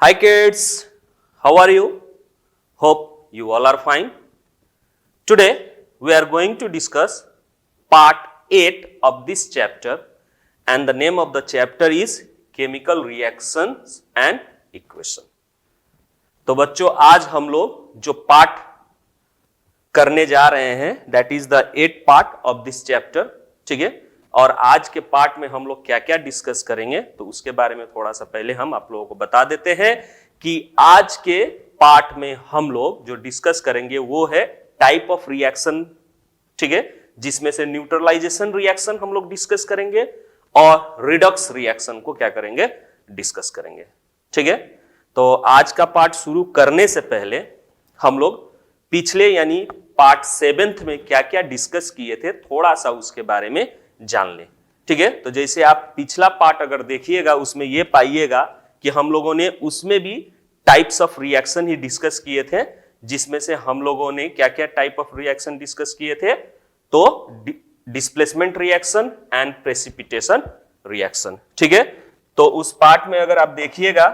Hi kids, how are you? Hope you all are fine. Today we are going to discuss part 8 of this chapter and the name of the chapter is chemical reactions and equation. तो बच्चों आज हम लोग जो part करने जा रहे हैं that is the 8th part of this chapter, ठीक है। और आज के पार्ट में हम लोग क्या क्या डिस्कस करेंगे तो उसके बारे में थोड़ा सा पहले हम आप लोगों को बता देते हैं कि आज के पार्ट में हम लोग जो डिस्कस करेंगे वो है टाइप ऑफ रिएक्शन, ठीक है, जिसमें से न्यूट्रलाइजेशन रिएक्शन हम लोग डिस्कस करेंगे और रिडक्स रिएक्शन को क्या करेंगे डिस्कस करेंगे, ठीक है। तो आज का पार्ट शुरू करने से पहले हम लोग पिछले यानी पार्ट 7th में क्या क्या डिस्कस किए थे थोड़ा सा उसके बारे में जान लें, ठीक है। तो जैसे आप पिछला पार्ट अगर देखिएगा उसमें ये पाइएगा कि हम लोगों ने उसमें भी types of reaction he discuss किए थे, जिसमें से हम लोगों ने क्या क्या टाइप ऑफ रिएक्शन डिस्कस किए थे तो displacement reaction and precipitation reaction, ठीक है। तो उस पार्ट में अगर आप देखिएगा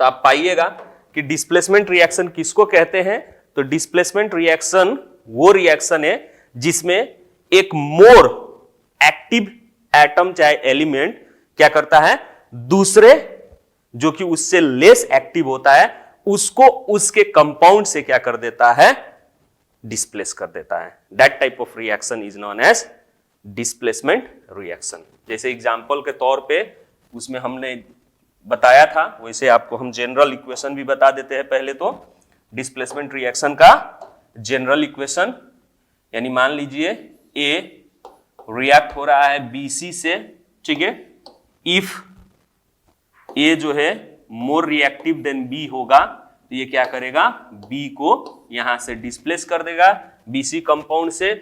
तो आप पाइएगा कि डिस्प्लेसमेंट रिएक्शन किसको कहते हैं। तो डिस्प्लेसमेंट रिएक्शन वो रिएक्शन है जिसमें एक मोर एक्टिव एटम चाहे एलिमेंट क्या करता है दूसरे जो कि उससे लेस एक्टिव होता है उसको उसके कंपाउंड से क्या कर देता है डिस्प्लेस कर देता है। That type of reaction is known as displacement reaction. जैसे एग्जांपल के तौर पे उसमें हमने बताया था वैसे आपको हम जनरल इक्वेशन भी बता देते हैं। पहले तो डिस्प्लेसमेंट रिएक्शन का जनरल इक्वेशन यानी मान लीजिए ए रिएक्ट हो रहा है BC से, ठीक है। इफ ए जो है मोर रिएक्टिव देन B होगा तो ये क्या करेगा B को यहां से डिस्प्लेस कर देगा BC कंपाउंड से,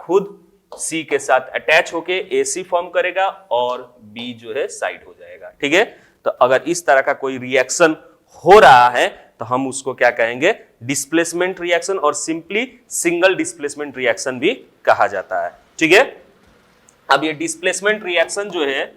खुद C के साथ अटैच होके AC फॉर्म करेगा और B जो है साइड हो जाएगा, ठीक है। तो अगर इस तरह का कोई रिएक्शन हो रहा है तो हम उसको क्या कहेंगे डिस्प्लेसमेंट रिएक्शन और सिंपली सिंगल डिस्प्लेसमेंट रिएक्शन भी कहा जाता है, ठीक है। अब ये डिस्प्लेसमेंट रिएक्शन जो है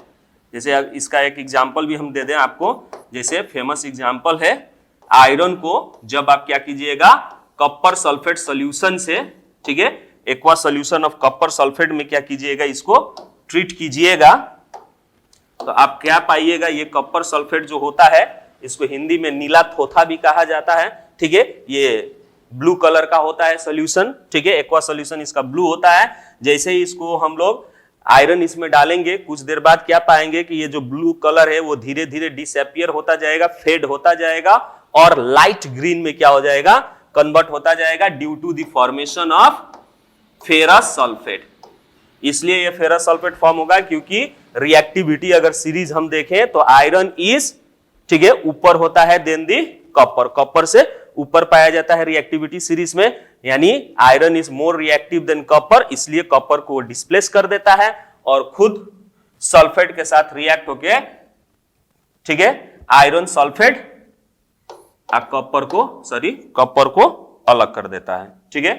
जैसे इसका एक एग्जांपल भी हम दे दें आपको, जैसे फेमस एग्जांपल है आयरन को जब आप क्या कीजिएगा कॉपर सल्फेट सॉल्यूशन से, ठीक है, aqua solution of copper sulphate में क्या कीजिएगा इसको ट्रीट कीजिएगा तो आप क्या पाइएगा ये कॉपर सल्फेट जो होता है इसको हिंदी में नीला थोथा भी कहा जाता है, ठीक है। ये ब्लू कलर का होता है सॉल्यूशन, ठीक है, एक्वा सॉल्यूशन इसका ब्लू होता है। जैसे ही इसको हम लोग आयरन इसमें डालेंगे कुछ देर बाद क्या पाएंगे कि ये जो ब्लू कलर है वो धीरे धीरे डिसअपियर होता जाएगा, फेड होता जाएगा और लाइट ग्रीन में क्या हो जाएगा कन्वर्ट होता जाएगा due to the formation of ferrous sulphate. इसलिए ये फेरस सल्फेट फॉर्म होगा क्योंकि रिएक्टिविटी अगर सीरीज हम देखें तो आयरन इज, ठीक है, ऊपर होता है देन दी कॉपर, कॉपर से ऊपर पाया जाता है रिएक्टिविटी सीरीज में, यानी iron is more reactive than copper, इसलिए कॉपर को डिस्प्लेस कर देता है और खुद सल्फेट के साथ रिएक्ट होके, ठीक है, आयरन सल्फेट कॉपर को अलग कर देता है, ठीक है,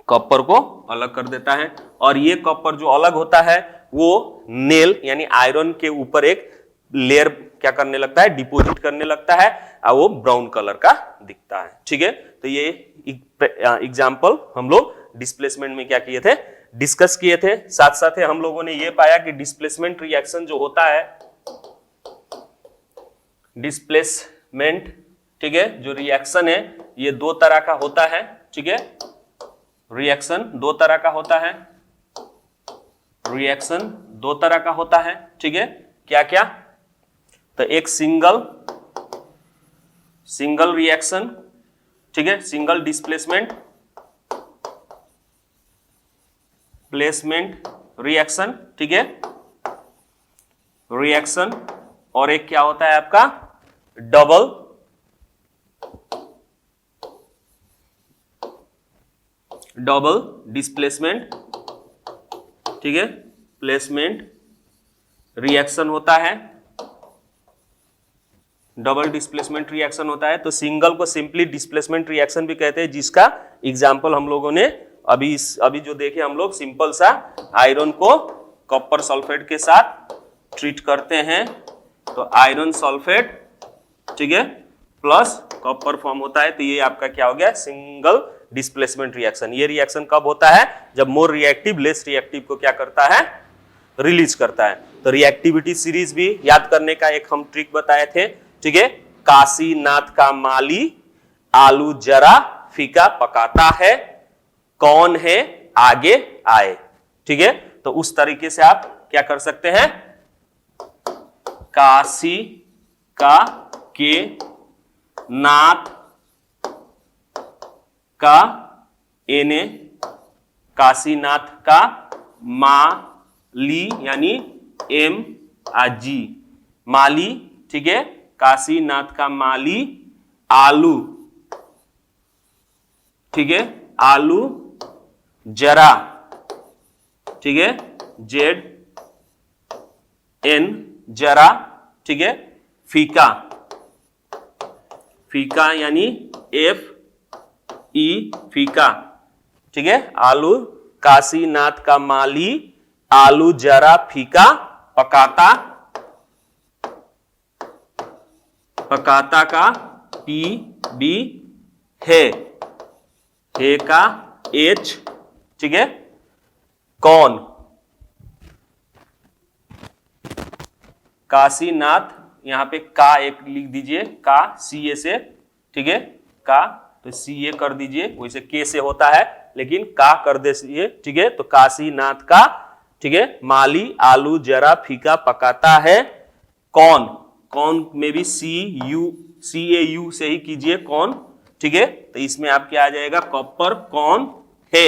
कॉपर को अलग कर देता है। और ये कॉपर जो अलग होता है वो नेल यानी आयरन के ऊपर एक लेयर क्या करने लगता है डिपोजिट करने लगता है और वो ब्राउन कलर का दिखता है, ठीक है। तो ये एग्जांपल हम लोग डिस्प्लेसमेंट में क्या किए थे डिस्कस किए थे। साथ साथ हम लोगों ने ये पाया कि डिस्प्लेसमेंट रिएक्शन जो होता है डिस्प्लेसमेंट, ठीक है, जो रिएक्शन है ये दो तरह का होता है, ठीक है। रिएक्शन दो तरह का होता है, रिएक्शन दो तरह का होता है, ठीक है। क्या क्या तो एक सिंगल रिएक्शन, ठीक है, सिंगल डिस्प्लेसमेंट रिएक्शन, ठीक है, रिएक्शन। और एक क्या होता है आपका डबल डिस्प्लेसमेंट, ठीक है, प्लेसमेंट रिएक्शन होता है, डबल डिस्प्लेसमेंट रिएक्शन होता है। तो सिंगल को सिंपली डिस्प्लेसमेंट रिएक्शन भी कहते हैं, जिसका एग्जांपल हम लोगों ने अभी जो देखे हम लोग सिंपल सा आयरन को कॉपर सल्फेट के साथ ट्रीट करते हैं तो आयरन सल्फेट, ठीक है, प्लस कॉपर फॉर्म होता है। तो ये आपका क्या हो गया, सिंगल डिस्प्लेसमेंट रिएक्शन। ये रिएक्शन कब होता है, जब मोर रिएक्टिव लेस रिएक्टिव को क्या करता है, रिलीज करता है। तो रिएक्टिविटी सीरीज भी याद करने का एक हम ट्रिक बताए थे, ठीक है। काशीनाथ का माली आलू जरा फीका पकाता है, कौन है आगे आए, ठीक है। तो उस तरीके से आप क्या कर सकते हैं, काशी का के नाथ का एने, काशीनाथ का माली यानी एम जी, माली, ठीक है। काशीनाथ का माली आलू, ठीक है, आलू जरा, ठीक है, जेड एन जरा, ठीक है, फीका, फीका यानी एफ ई फीका, ठीक है। आलू, काशीनाथ का माली आलू जरा फीका पकाता, पकाता का पी बी है का एच, ठीक है। कौन, काशीनाथ, यहां पे का एक लिख दीजिए, का सी ए से, ठीक है, का तो सी ए कर दीजिए, वैसे के से होता है लेकिन का कर दीजिए, ठीक है। तो काशीनाथ का, ठीक है, माली आलू जरा फीका पकाता है, कौन, कौन में भी सी ए यू से ही कीजिए, कौन, ठीक है। तो इसमें आपके आ जाएगा कॉपर, कौन है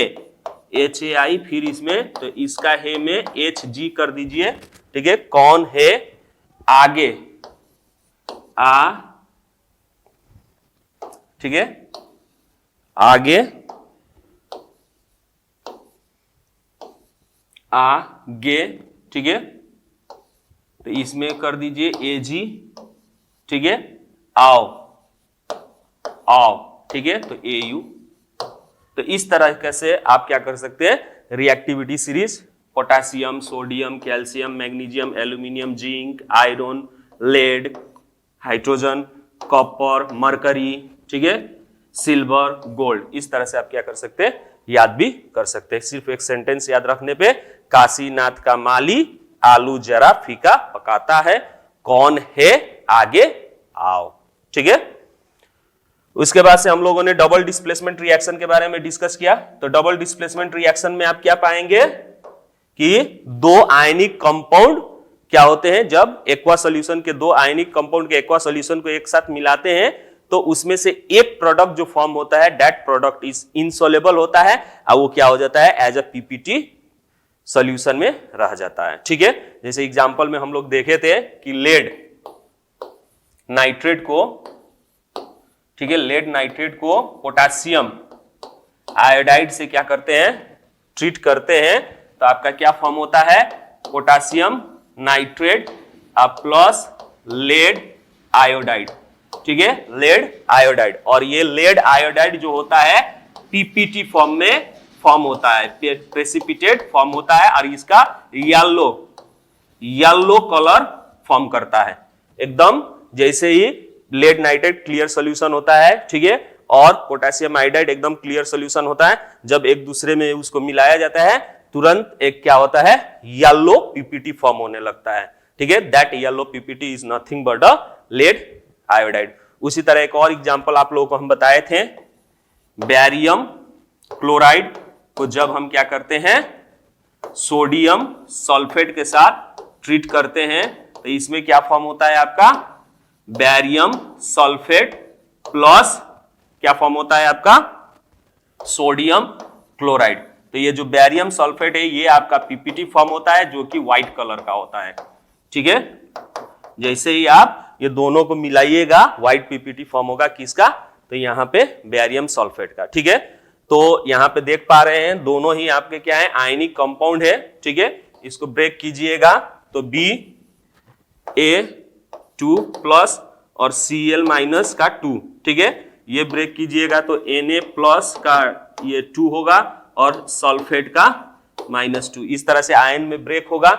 एच ए आई, फिर इसमें तो इसका है में एच जी कर दीजिए, ठीक है। कौन है आगे आ, ठीक है, आगे आगे, ठीक है। तो इसमें कर दीजिए ए जी, ठीक है, आओ आओ, ठीक है, तो ए यू। तो इस तरह से आप क्या कर सकते हैं, reactivity series, potassium, sodium, calcium, magnesium, aluminium, zinc, iron, lead, hydrogen, copper, mercury, ठीक है, सिल्वर, गोल्ड, इस तरह से आप क्या कर सकते हैं, याद भी कर सकते हैं। सिर्फ एक सेंटेंस याद रखने पे, काशीनाथ का माली आलू जरा फीका पकाता है, कौन है आगे आओ, ठीक है। उसके बाद से हम लोगों ने डबल डिस्प्लेसमेंट रिएक्शन के बारे में डिस्कस किया। तो डबल डिस्प्लेसमेंट रिएक्शन में आप क्या पाएंगे कि दो आयनिक कंपाउंड क्या होते हैं, जब एक्वा सॉल्यूशन के दो आयनिक कंपाउंड के एक्वा सॉल्यूशन को एक साथ मिलाते हैं तो उसमें से एक प्रोडक्ट जो फॉर्म होता है, दैट प्रोडक्ट इज इनसॉल्युबल होता है और वो क्या हो जाता है, एज अ पीपीटी सॉल्यूशन में रह जाता है, ठीक है। जैसे एग्जांपल में हम लोग देखे थे कि लेड नाइट्रेट को, ठीक है, लेड नाइट्रेट को पोटेशियम आयोडाइड से क्या करते हैं, ट्रीट करते हैं, तो आपका क्या फॉर्म होता है, potassium nitrate plus lead iodide, ठीक है, लेड आयोडाइड। और ये लेड आयोडाइड जो होता है पीपीटी फॉर्म में फॉर्म होता है, प्रेसिपिटेट फॉर्म होता है और इसका येलो कलर फॉर्म करता है, एकदम जैसे ही लेड नाइट्रेट क्लियर सॉल्यूशन होता है, ठीक है, और पोटेशियम आयोडाइड एकदम क्लियर सॉल्यूशन होता है। जब एक दूसरे में उसको मिलाया जाता है तुरंत एक क्या होता है, येलो पीपीटी फॉर्म होने लगता है, ठीक है। That yellow PPT is nothing but a lead iodide. उसी तरह एक और एग्जांपल आप लोगों को हम बताए थे, बेरियम क्लोराइड को जब हम क्या करते हैं, सोडियम सल्फेट के साथ ट्रीट करते हैं तो इसमें क्या फॉर्म होता है आपका, बेरियम सल्फेट प्लस क्या फॉर्म होता है आपका, सोडियम क्लोराइड। तो ये जो बेरियम सल्फेट है ये आपका पीपीटी फॉर्म होता है जो कि व्हाइट कलर का होता है, ठीक है। जैसे ही आप ये दोनों को मिलाइएगा व्हाइट पीपीटी फॉर्म होगा किसका, तो यहां पे बेरियम सल्फेट का, ठीक है। तो यहां पे देख पा रहे हैं दोनों ही आपके क्या है, आयनिक कंपाउंड है, ठीक है। इसको ब्रेक कीजिएगा तो BA2 प्लस और Cl माइनस का 2, ठीक है। ये ब्रेक कीजिएगा तो Na प्लस का ये 2 होगा और सल्फेट का -2, इस तरह से आयन में ब्रेक होगा।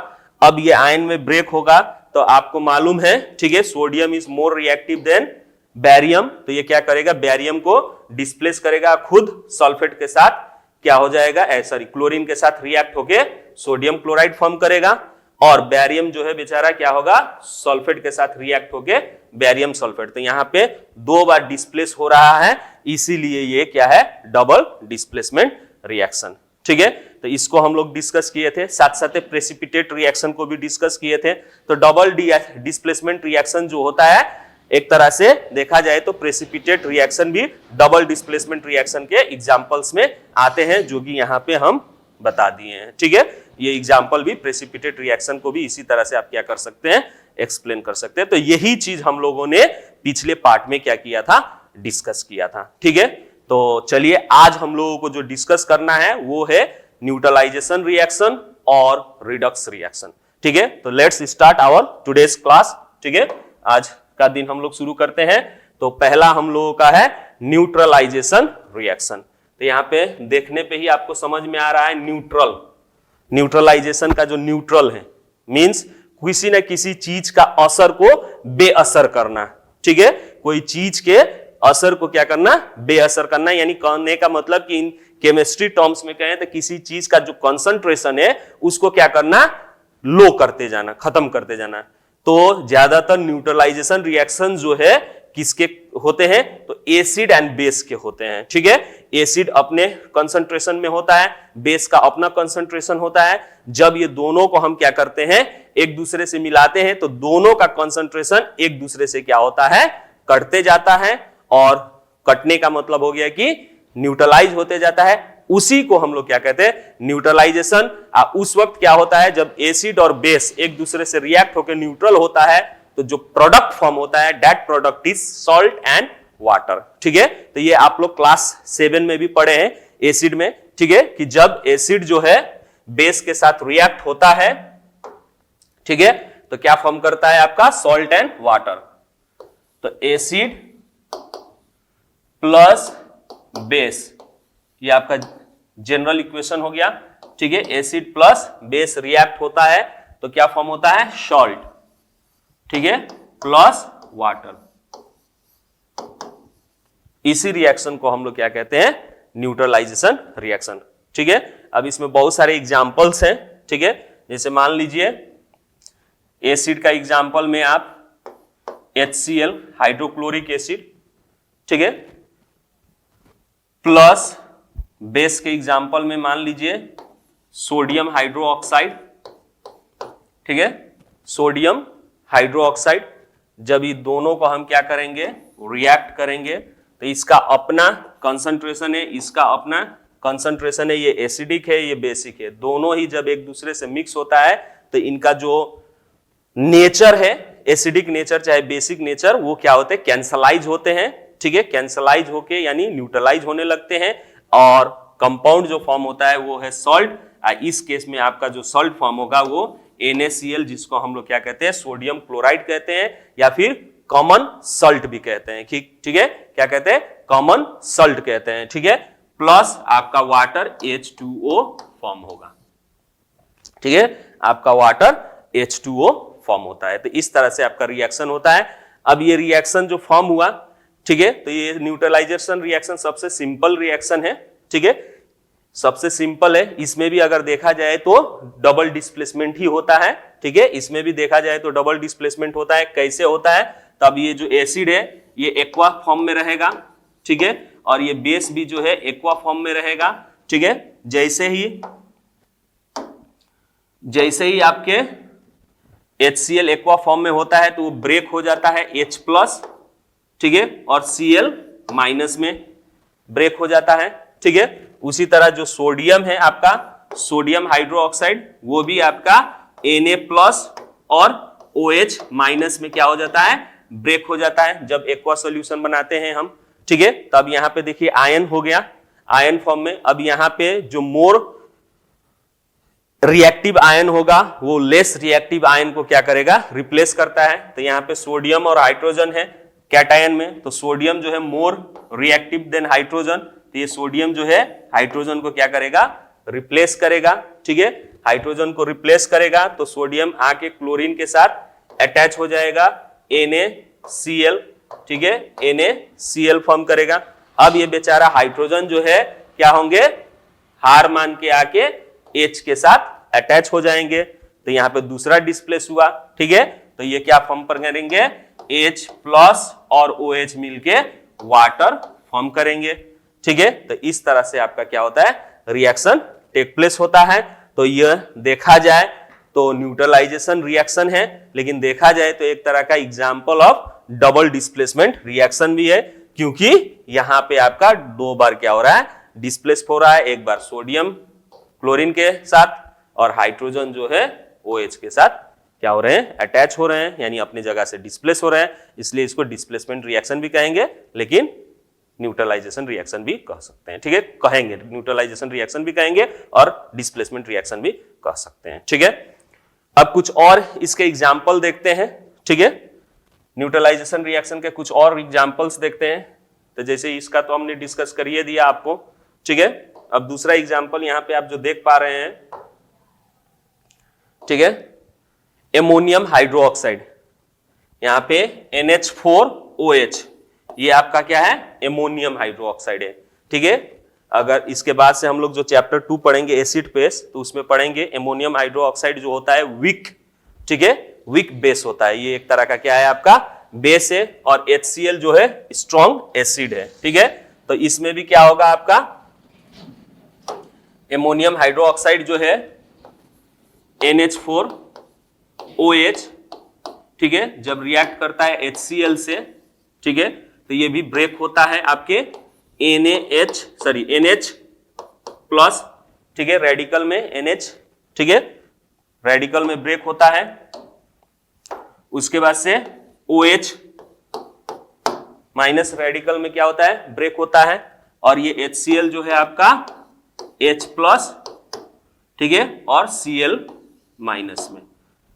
अब ये आयन में ब्रेक होगा तो आपको मालूम है, ठीक है, sodium is more reactive than barium, तो ये क्या करेगा, बैरियम को डिस्प्लेस करेगा, खुद सल्फेट के साथ क्या हो जाएगा, सॉरी क्लोरीन के साथ रिएक्ट होके सोडियम क्लोराइड फॉर्म करेगा, और बैरियम जो है बेचारा क्या होगा, सल्फेट के साथ रिएक्ट होके बैरियम सल्फेट। तो यहां पे 2 बार डिस्प्लेस हो रहा है, इसीलिए ये क्या है, डबल डिस्प्लेसमेंट रिएक्शन। ठीक है, तो इसको हम लोग डिस्कस किए थे, साथ साथ प्रेसिपिटेट रिएक्शन को भी डिस्कस किए थे। तो डबल डिस्प्लेसमेंट रिएक्शन जो होता है, एक तरह से देखा जाए तो प्रेसिपिटेट रिएक्शन भी डबल डिस्प्लेसमेंट रिएक्शन के एग्जांपल्स में आते हैं, जो कि यहाँ पे हम बता दिए हैं। ठीक है, ये एग्जांपल भी प्रेसिपिटेट रिएक्शन को भी इसी तरह से आप क्या कर सकते हैं, एक्सप्लेन कर सकते हैं। तो यही चीज हम लोगों ने पिछले पार्ट में क्या किया था, डिस्कस किया था। ठीक है, तो चलिए आज हम लोगों को जो डिस्कस करना है वो है न्यूट्रलाइजेशन रिएक्शन और रिडक्स रिएक्शन। ठीक है, तो let's start our today's class. ठीक है, आज का दिन हम लोग शुरू करते हैं। तो पहला हम लोगों का है न्यूट्रलाइजेशन रिएक्शन। तो यहाँ पे देखने पे ही आपको समझ में आ रहा है, न्यूट्रल, न्यूट्रलाइजेशन का जो न्यूट्रल है मींस किसी न किसी चीज का असर को बेअसर करना। ठीक है, कोई चीज के असर को क्या करना, बेअसर करना, यानी कहने का मतलब कि इन केमिस्ट्री टर्म्स में कहें तो किसी चीज का जो कंसंट्रेशन है उसको क्या करना, लो करते जाना, खत्म करते जाना। तो ज्यादातर न्यूट्रलाइजेशन रिएक्शन जो है किसके होते हैं, तो एसिड एंड बेस के होते हैं। ठीक है, एसिड अपने कंसंट्रेशन में होता है, बेस का अपना कंसंट्रेशन होता है। जब ये दोनों को हम क्या करते हैं, एक दूसरे से मिलाते हैं, तो दोनों का कंसंट्रेशन एक दूसरे से क्या होता है, कटते जाता है, और कटने का मतलब हो गया कि न्यूट्रलाइज होते जाता है। उसी को हम लोग क्या कहते हैं, न्यूट्रलाइजेशन। उस वक्त क्या होता है, जब एसिड और बेस एक दूसरे से रिएक्ट होकर न्यूट्रल होता है, तो जो प्रोडक्ट फॉर्म होता है that product is salt and water. ठीक है, तो ये आप लोग क्लास 7 में भी पढ़े हैं एसिड में। ठीक है, कि जब एसिड जो है बेस के साथ रिएक्ट होता है, ठीक है, तो क्या फॉर्म करता है आपका, सॉल्ट एंड वाटर। तो एसिड प्लस बेस, ये आपका जनरल इक्वेशन हो गया। ठीक है, एसिड प्लस बेस रिएक्ट होता है तो क्या फॉर्म होता है, सॉल्ट, ठीक है, प्लस वाटर। इसी रिएक्शन को हम लोग क्या कहते हैं, न्यूट्रलाइजेशन रिएक्शन। ठीक है, अब इसमें बहुत सारे एग्जांपल्स हैं। ठीक है, जैसे मान लीजिए एसिड का एग्जांपल में आप HCl हाइड्रोक्लोरिक एसिड, ठीक है, प्लस बेस के एग्जांपल में मान लीजिए सोडियम हाइड्रोक्साइड। ठीक है, सोडियम हाइड्रोक्साइड, जब ये दोनों को हम क्या करेंगे, रिएक्ट करेंगे, तो इसका अपना कंसंट्रेशन है, इसका अपना कंसंट्रेशन है, ये एसिडिक है, ये बेसिक है। दोनों ही जब एक दूसरे से मिक्स होता है तो इनका जो नेचर है, एसिडिक नेचर चाहे बेसिक नेचर, वो क्या होते हैं, कैंसलाइज होते हैं। ठीक है, कैंसलाइज होके यानी न्यूट्रलाइज होने लगते हैं, और कंपाउंड जो फॉर्म होता है वो है सॉल्ट। इस केस में आपका जो सॉल्ट फॉर्म होगा वो NaCl, जिसको हम लोग क्या कहते हैं, सोडियम क्लोराइड कहते हैं, या फिर कॉमन सॉल्ट भी कहते हैं। ठीक है, क्या कहते हैं, कॉमन सॉल्ट कहते हैं। ठीक है, प्लस आपका वाटर H2O फॉर्म होगा। ठीक है, आपका वाटर H2O फॉर्म होता है। तो इस तरह से आपका रिएक्शन होता है। अब ये रिएक्शन जो फॉर्म हुआ, ठीक है, तो ये न्यूट्रलाइजेशन रिएक्शन सबसे सिंपल रिएक्शन है। ठीक है, सबसे सिंपल है। इसमें भी अगर देखा जाए तो डबल डिस्प्लेसमेंट ही होता है। ठीक है, इसमें भी देखा जाए तो डबल डिस्प्लेसमेंट होता है। कैसे होता है, तब ये जो एसिड है ये एक्वा फॉर्म में रहेगा। ठीक है, और ये बेस भी जो है एक्वा फॉर्म में रहेगा। ठीक है, जैसे ही आपके HCl एक्वा फॉर्म में होता है तो वो ब्रेक हो जाता है H+, ठीक है, और Cl- में ब्रेक हो जाता है। ठीक है, उसी तरह जो सोडियम है आपका, सोडियम हाइड्रोक्साइड, वो भी आपका Na+ और OH- में क्या हो जाता है, ब्रेक हो जाता है जब एक्वा सॉल्यूशन बनाते हैं हम। ठीक है, तब यहां पे देखिए आयन हो गया, आयन फॉर्म में। अब यहां पे जो मोर रिएक्टिव आयन होगा वो लेस रिएक्टिव आयन को क्या करेगा, रिप्लेस करता है। तो यहाँ पे सोडियम और हाइड्रोजन है कैटायन में, तो सोडियम जो है मोर रिएक्टिव देन हाइड्रोजन, तो ये सोडियम जो है हाइड्रोजन को क्या करेगा, रिप्लेस करेगा। ठीक है, हाइड्रोजन को रिप्लेस करेगा तो सोडियम आके क्लोरीन के साथ अटैच हो जाएगा NaCl, ठीक है, NaCl फॉर्म करेगा। अब ये बेचारा हाइड्रोजन जो है क्या होंगे, हार मान के आके H के साथ अटैच हो जाएंगे, तो यहां पे दूसरा डिस्प्लेस हुआ, ठीक है। तो ये क्या फॉर्म पर करेंगे, H प्लस और OH मिलके वाटर फॉर्म करेंगे, ठीक है। तो इस तरह से आपका क्या होता है, रिएक्शन टेक प्लेस होता है। तो यह देखा जाए तो न्यूट्रलाइजेशन रिएक्शन है, लेकिन देखा जाए तो एक तरह का example of double displacement reaction भी है, क्योंकि यहां पे आपका दो बार क्या हो रहा है, डिस्प्लेस हो रहा है, एक बार सोडियम क्लोरीन के साथ और हाइड्रोजन जो है OH के साथ क्या हो रहे हैं, अटैच हो रहे हैं, यानी अपनी जगह से डिस्प्लेस हो रहे हैं, इसलिए इसको डिस्प्लेसमेंट रिएक्शन भी कहेंगे, लेकिन न्यूट्रलाइजेशन रिएक्शन भी कह सकते हैं, ठीक है, कहेंगे न्यूट्रलाइजेशन रिएक्शन भी कहेंगे और डिस्प्लेसमेंट रिएक्शन भी कह सकते हैं, ठीक है। अब कुछ और इसके एग्जाम्पल देखते हैं, ठीक है, न्यूट्रलाइजेशन रिएक्शन के कुछ और एग्जाम्पल्स देखते हैं। तो जैसे इसका तो हमने डिस्कस करिए दिया आपको, ठीक है। अब दूसरा एग्जाम्पल यहां पे आप जो देख पा रहे हैं, ठीक है, एमोनियम हाइड्रोक्साइड, यहां पे NH4OH, ये आपका क्या है, एमोनियम हाइड्रोक्साइड है, ठीक है। अगर इसके बाद से हम लोग जो चैप्टर 2 पढ़ेंगे एसिड बेस, तो उसमें पढ़ेंगे एमोनियम हाइड्रोक्साइड जो होता है वीक, ठीक है, वीक बेस होता है, ये एक तरह का क्या है, आपका बेस है, और HCl जो है स्ट्रॉन्ग एसिड है, ठीक है। तो इसमें भी क्या होगा, आपका एमोनियम हाइड्रोक्साइड जो है NH4OH, ठीक है, जब रिएक्ट करता है HCl से, ठीक है, तो ये भी ब्रेक होता है आपके NH प्लस, ठीक है, रेडिकल में NH, ठीक है, रेडिकल में ब्रेक होता है, उसके बाद से OH माइनस रेडिकल में क्या होता है, ब्रेक होता है, और ये HCl जो है आपका H प्लस, ठीक है, और Cl माइनस में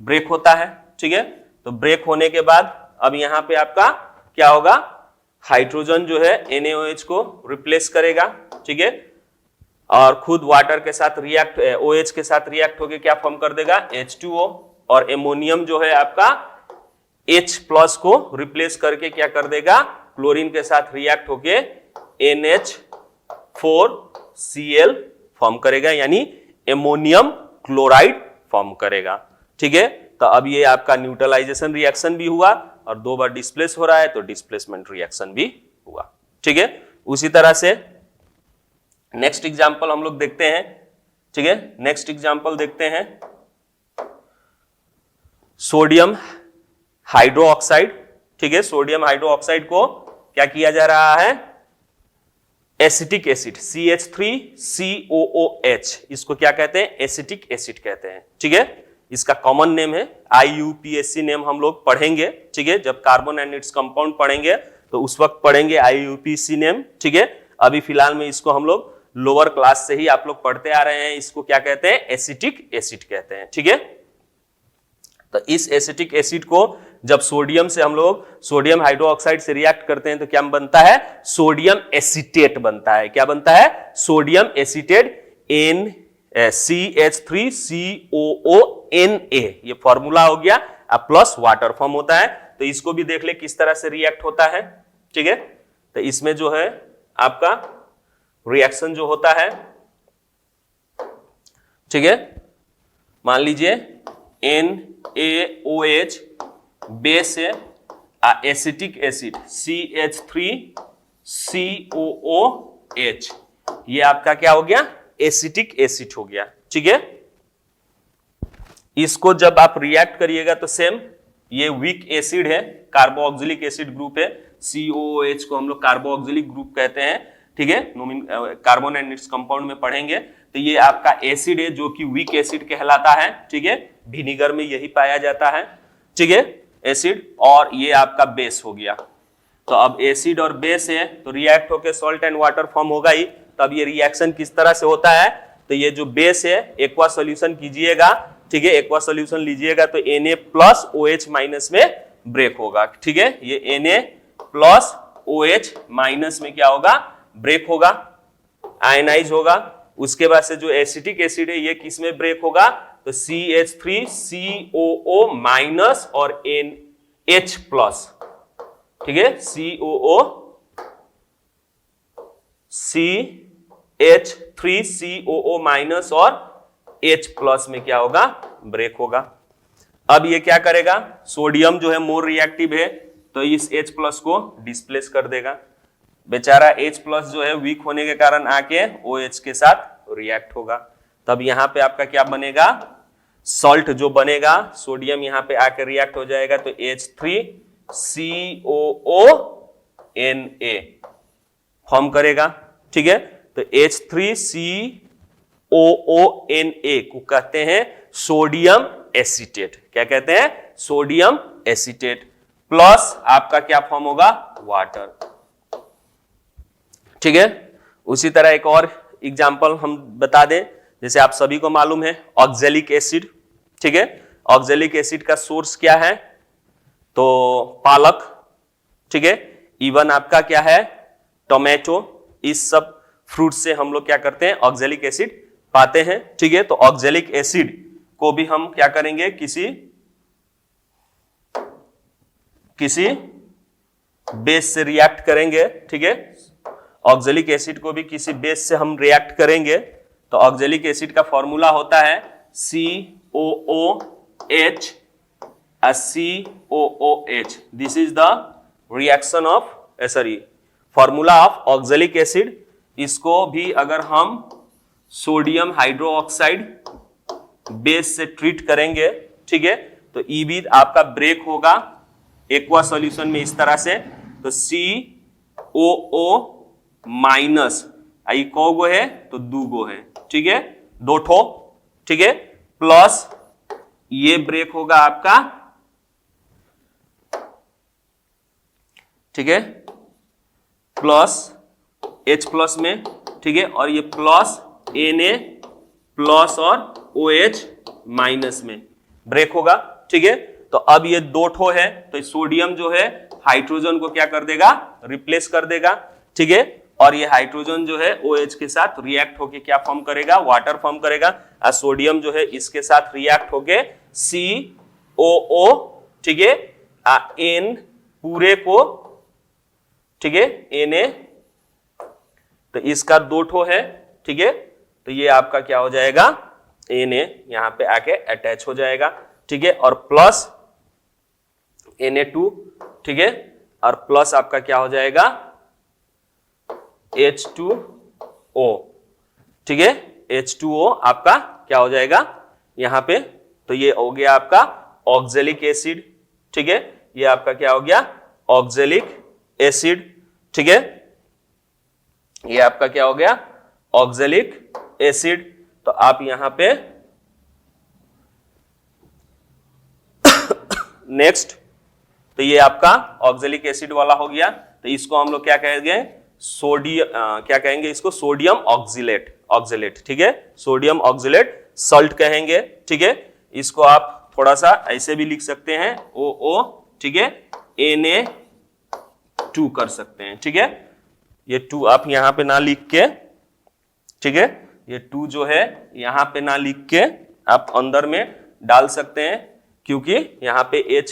ब्रेक होता है, ठीक है। तो ब्रेक होने के बाद अब यहां पे आपका क्या होगा, हाइड्रोजन जो है NaOH को रिप्लेस करेगा, ठीक है, और खुद वाटर के साथ रिएक्ट, OH के साथ रिएक्ट होके क्या फॉर्म कर देगा, H2O, और एमोनियम जो है आपका H प्लस को रिप्लेस करके क्या कर देगा, क्लोरीन के साथ रिएक्ट होके NH4Cl फॉर्म करेगा, यानी एमोनियम क्लोराइड फॉर्म करेगा, ठीक है। तो अब ये आपका न्यूट्रलाइजेशन रिएक्शन भी हुआ और दो बार डिस्प्लेस हो रहा है, तो डिस्प्लेसमेंट रिएक्शन भी हुआ, ठीक है। उसी तरह से नेक्स्ट एग्जांपल हम लोग देखते हैं, ठीक है, नेक्स्ट एग्जांपल देखते हैं सोडियम हाइड्रोक्साइड, ठीक है। सोडियम हाइड्रोक्साइड को क्या किया जा रहा है, एसिटिक एसिड CH3COOH, इसको क्या कहते हैं, एसिटिक एसिड कहते हैं, ठीक है। इसका कॉमन नेम है IUPAC नेम हम लोग पढ़ेंगे, ठीक है, जब कार्बन एंड इट्स कंपाउंड पढ़ेंगे तो उस वक्त पढ़ेंगे IUPAC नेम, ठीक है। अभी फिलहाल में इसको हम लोग लोअर क्लास से ही आप लोग पढ़ते आ रहे हैं, इसको क्या कहते हैं, एसिटिक एसिड कहते हैं, ठीक है। तो इस एसिटिक एसिड को जब सोडियम से हम लोग सोडियम हाइड्रोक्साइड से रिएक्ट करते हैं तो क्या बनता है, सोडियम एसीटेट बनता है, क्या बनता है, सोडियम एसीटेट CH3COONA, ये फॉर्मूला हो गया, अब प्लस वाटर फॉर्म होता है। तो इसको भी देख ले किस तरह से रिएक्ट होता है, ठीक है। तो इसमें जो है आपका रिएक्शन जो होता है, ठीक है, मान लीजिए NaOH बेस है, एसिटिक एसिड CH3COOH, ये आपका क्या हो गया, एसिटिक एसिड हो गया, ठीक है। इसको जब आप रिएक्ट करिएगा तो सेम, ये वीक एसिड है, कार्बोक्सिलिक एसिड ग्रुप है, COOH को हम लोग कार्बोक्सिलिक ग्रुप कहते हैं, ठीक है, कार्बन एंड इट्स कंपाउंड में पढ़ेंगे। तो ये आपका एसिड है जो कि वीक एसिड कहलाता है, ठीक है, विनीगर में यही पाया जाता है, ठीक है, एसिड, और ये आपका बेस हो गया। तो अब एसिड और बेस है तो रिएक्ट होकर सॉल्ट एंड वाटर फॉर्म होगा ही। तब ये रिएक्शन किस तरह से होता है, तो ये जो बेस है एक्वा सॉल्यूशन कीजिएगा, ठीक है, एक्वा सॉल्यूशन लीजिएगा तो Na प्लस OH माइनस में ब्रेक होगा, ठीक है, ये Na प्लस OH माइनस में क्या होगा, ब्रेक होगा, आयनाइज होगा। उसके बाद से जो एसिटिक एसिड है ये किस में ब्रेक होगा, तो CH3COO माइनस और NH प्लस, ठीक है, CH3COO माइनस और H प्लस में क्या होगा, ब्रेक होगा। अब ये क्या करेगा, सोडियम जो है मोर रिएक्टिव है तो इस H प्लस को डिस्प्लेस कर देगा। बेचारा H प्लस जो है वीक होने के कारण आके OH के साथ रिएक्ट होगा। तब यहाँ पे आपका क्या बनेगा, सॉल्ट जो बनेगा, सोडियम यहाँ पे आके रिएक्ट हो जाएगा तो H3COONA फॉर्म करेगा, ठीक है। तो H3COONA को कहते हैं सोडियम एसीटेट। क्या कहते हैं, सोडियम एसीटेट। प्लस आपका क्या फॉर्म होगा, वाटर, ठीक है। उसी तरह एक और एग्जांपल हम बता दें, जैसे आप सभी को मालूम है ऑक्जेलिक एसिड, ठीक है। ऑक्जेलिक एसिड का सोर्स क्या है, तो पालक, ठीक है। इवन आपका क्या है, टोमेटो, इस सब फ्रूट से हम लोग क्या करते हैं, ऑक्जेलिक एसिड पाते हैं, ठीक है। तो ऑक्जेलिक एसिड को भी हम क्या करेंगे, किसी बेस से रिएक्ट करेंगे, ठीक है। ऑक्जेलिक एसिड को भी किसी बेस से हम रिएक्ट करेंगे तो ऑक्जेलिक एसिड का फॉर्मूला होता है COOH COOH। This is the reaction of formula of oxalic acid. इसको भी अगर हम सोडियम हाइड्रोक्साइड बेस से ट्रीट करेंगे, ठीक है, तो ई भी आपका ब्रेक होगा एक्वा सॉल्यूशन में इस तरह से। तो COO माइनस, आई को है तो दूगो है, ठीक है, दो ठो, ठीक है, प्लस ये ब्रेक होगा आपका, ठीक है, प्लस H प्लस में, ठीक है, और ये प्लस Na प्लस और OH माइनस में ब्रेक होगा, ठीक है। तो अब ये दो ठो है तो सोडियम जो है हाइड्रोजन को क्या कर देगा, रिप्लेस कर देगा, ठीक है। और ये हाइड्रोजन जो है OH के साथ रिएक्ट होके क्या फॉर्म करेगा, वाटर फॉर्म करेगा। और सोडियम जो है इसके साथ रिएक्ट होके COO, ठीक है, N पूरे को, ठीक है, Na, तो इसका दो ठो है, ठीक है। तो ये आपका क्या हो जाएगा, Na यहां पे आके अटैच हो जाएगा, ठीक है, और प्लस Na2, ठीक है, और प्लस आपका क्या हो जाएगा H2O, ठीक है, H2O आपका क्या हो जाएगा यहां पे। तो ये हो गया आपका ऑक्जेलिक एसिड, ठीक है, ये आपका क्या हो गया, ऑक्जेलिक एसिड, ठीक है, ये आपका क्या हो गया, ऑक्जेलिक एसिड। तो आप यहां पे नेक्स्ट, तो ये आपका ऑक्जेलिक एसिड वाला हो गया। तो इसको हम लोग क्या कहेंगे, सोडियम, क्या कहेंगे इसको, सोडियम ऑक्जेलेट, ठीक है, सोडियम ऑक्जेलेट सॉल्ट कहेंगे, ठीक है। इसको आप थोड़ा सा ऐसे भी लिख सकते हैं OO, ठीक है, Na2 कर सकते हैं, ठीक है। ये 2 आप यहां पे ना लिख के, ठीक है, ये 2 जो है यहां पे ना लिख के आप अंदर में डाल सकते हैं, क्योंकि यहां पे H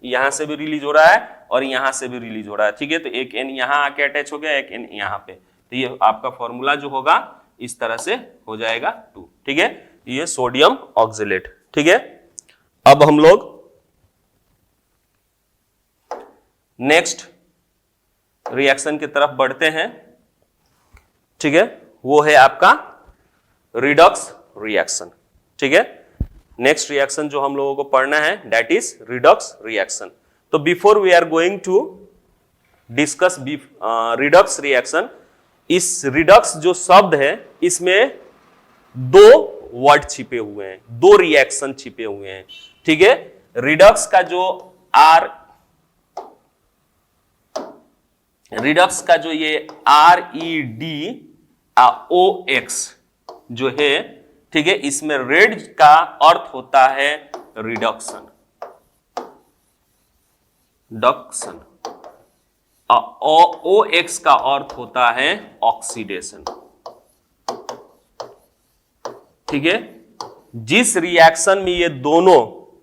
यहां से भी रिलीज हो रहा है और यहां से भी रिलीज हो रहा है, ठीक है। तो एक N यहां आके अटैच हो गया, एक N यहां पे, तो ये आपका फॉर्मूला जो होगा इस तरह से हो जाएगा 2, ठीक है। ये सोडियम ऑक्जेलेट, ठीक है। अब हम लोग नेक्स्ट रिएक्शन की तरफ बढ़ते हैं, ठीक है, वो है आपका रिडॉक्स रिएक्शन, ठीक है। नेक्स्ट रिएक्शन जो हम लोगों को पढ़ना है दैट इज रिडॉक्स रिएक्शन। तो before we are going to discuss redox reaction, इस रिडॉक्स जो शब्द है इसमें दो वर्ड छिपे हुए हैं, दो रिएक्शन छिपे हुए हैं, ठीक है। रिडॉक्स का जो रिडॉक्स का जो ये REDOX जो है, ठीक है, इसमें रेड का अर्थ होता है रिडक्शन, OX का अर्थ होता है ऑक्सीडेशन, ठीक है। जिस रिएक्शन में ये दोनों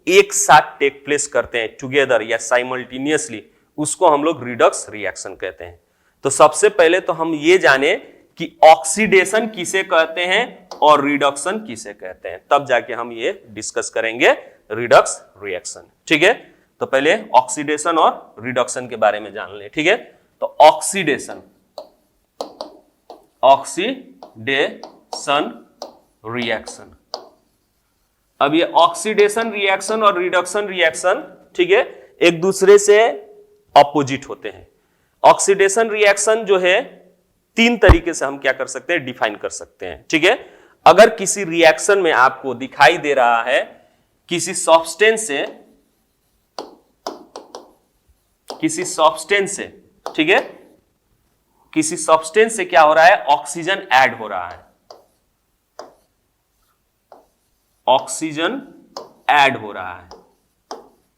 एक साथ टेक प्लेस करते हैं टुगेदर या साइमल्टेनियसली, उसको हम लोग रिडक्स रिएक्शन कहते हैं। तो सबसे पहले तो हम ये जाने कि ऑक्सीडेशन किसे कहते हैं और रिडक्शन किसे कहते हैं, तब जाके हम ये डिस्कस करेंगे रिडक्स रिएक्शन। ठीक है, तो पहले ऑक्सीडेशन और रिडक्शन के बारे में जान लें। ठीक है, तो ऑक्सीडेशन रिएक्शन। अब ये ऑक्सीडेशन रिएक्शन और रिडक्शन रिएक्शन, ठीक है, एक दूसरे से अपोजिट होते हैं। ऑक्सीडेशन रिएक्शन जो है तीन तरीके से हम क्या कर सकते हैं, डिफाइन कर सकते हैं। ठीक है, अगर किसी रिएक्शन में आपको दिखाई दे रहा है किसी सब्सटेंस से, ठीक है, किसी सब्सटेंस से क्या हो रहा है, ऑक्सीजन ऐड हो रहा है, ऑक्सीजन ऐड हो रहा है,